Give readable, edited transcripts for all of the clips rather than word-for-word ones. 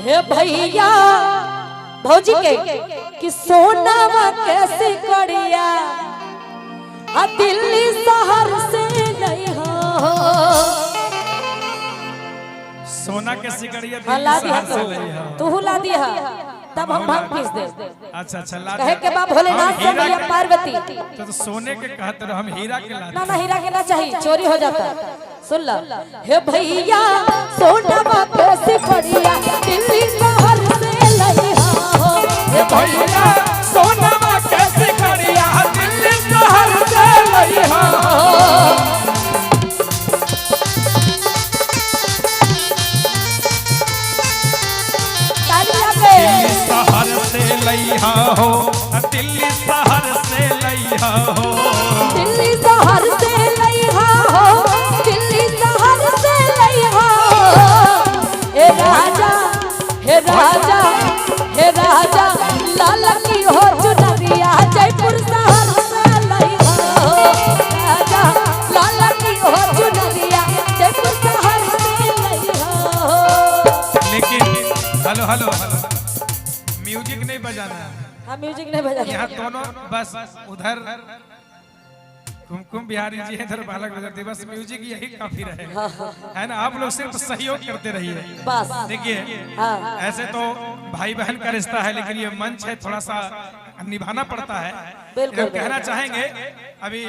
हे भैया भौजी के कि सोनावा कैसे करिया दिल्ली शहर से नहीं हो सोना के सिकड़िया ला दिया तू ला दिया तब हम भाग खींच दे। अच्छा अच्छा कहे के बाप भोलेनाथ से मैया पार्वती तो सोने के कहते रहो हम हीरा के ला ना हीरा के ना चाहिए चोरी हो जाता। सुन ला हे भैया सोनावा कैसे करिया दिल्ली शहर से नहीं हो हे भैया सोनावा कैसे करिया दिल्ली शहर से नहीं हो शहर से लइहा हो दिल्ली शहर से लइहा हो दिल्ली शहर से लइहा हो दिल्ली शहर से लइहा हे राजा हे राजा हे राजा लाला की हो चुनरिया जयपुर शहर से लइहा हो राजा लाला की हो चुनरिया जयपुर शहर से लइहा हो। लेकिन हेलो हेलो म्यूजिक नहीं बजाना है। हाँ म्यूजिक नहीं बजाना यहाँ दोनों बस उधर कुमकुम बिहारी जी इधर बालक बजाते बस म्यूजिक यही काफी रहेगा है ना। आप लोग सिर्फ सहयोग करते रहिए बस। देखिए हाँ। ऐसे तो भाई बहन का रिश्ता है लेकिन ये मंच है थोड़ा सा निभाना पड़ता है। बिल्कुल हम कहना चाहेंगे अभी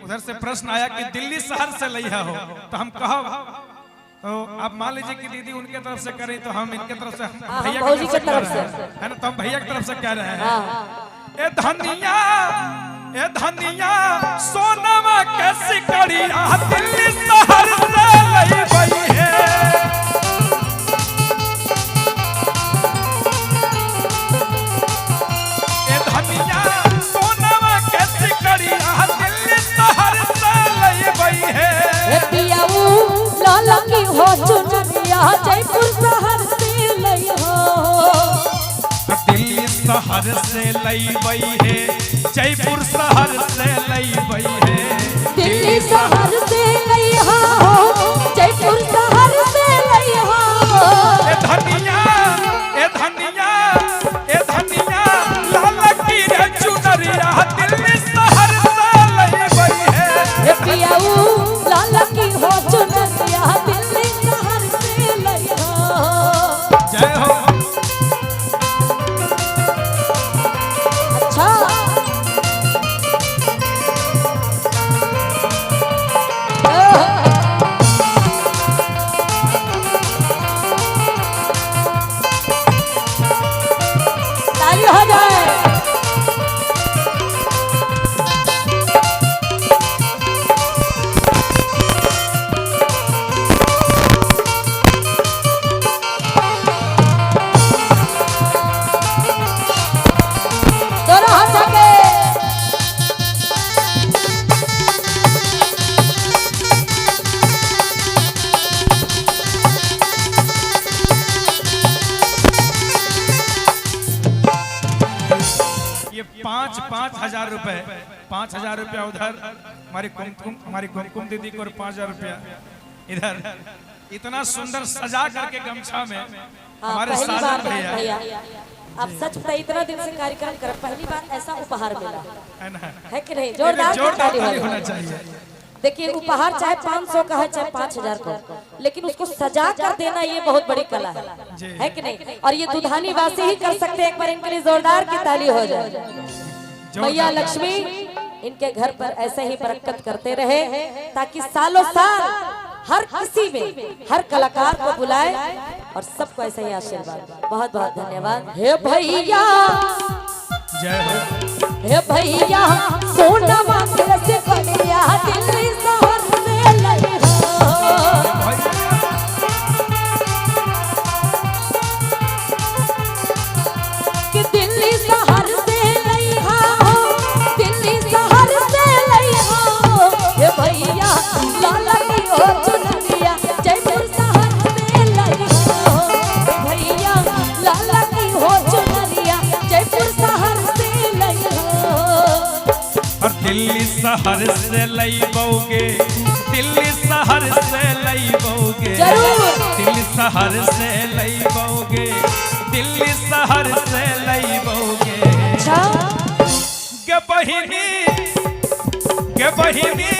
उधर से प्रश्न आया कि दिल्ली शहर से लिया हो तो हम कहो तो आप मान लीजिए कि दीदी उनके तरफ से करें तो हम इनके तरफ से भैया की तरफ से है ना तो हम भैया की तरफ से कह रहे हैं ए धनिया सोनामा कैसी करिया दिल्ली शहर से लई गई है ए धनिया सोनामा कैसी करिया दिल्ली शहर से लई गई है लाला की हो चुनरिया जयपुर शहर से लई हो दिल्ली शहर से लई गई है जयपुर शहर से लई गई है दिल्ली शहर से लई हो जयपुर शहर से लई हो ए धनिया ए धनिया ए धनिया लाला की रे चुनरिया दिल्ली शहर से लई गई है हे पियाऊ लाला की हो चुनरिया दिल्ली शहर से लई हो। जय हो। अच्छा ताली हो जाए। ये 5,000 रुपए 5,000 रुपया उधर हमारी कुमकुम दीदी को और 5,000 रुपया इधर इतना सुंदर सजा करके गमछा में हमारे साजन भैया आप सच बताइए इतना दिन से कार्यक्रम कर पहली बार ऐसा उपहार मिला है ना है कि नहीं। जोरदार ताली होना चाहिए। देखिए उपहार चाहे 500 का है चाहे 5,000 का लेकिन उसको सजा कर देना ये बहुत बड़ी कला है कि नहीं। और ये दुधानी वासी ही कर सकते हैं। एक बार इनके लिए जोरदार की ताली हो जाए। मैया लक्ष्मी इनके घर पर ऐसे ही बरकत करते रहे ताकि सालों साल हर किसी में हर कलाकार को बुलाए और सबको ऐसे ही आशीर्वाद। बहुत बहुत धन्यवाद। हे भैया जय हो। हे भैया सोनामा कैसे करिया दिल्ली शहर से लई हो कि दिल्ली शहर से लई हो दिल्ली शहर से लई हो। हे भैया लाला की हो चुनरिया जयपुर शहर से लई हो भैया लाला की हो चुनरिया जयपुर शहर से लई हो। और दिल्ली शहर से लई बोगे दिल्ली शहर से लई बोगे जरूर दिल्ली शहर से लई बोगे बहिनी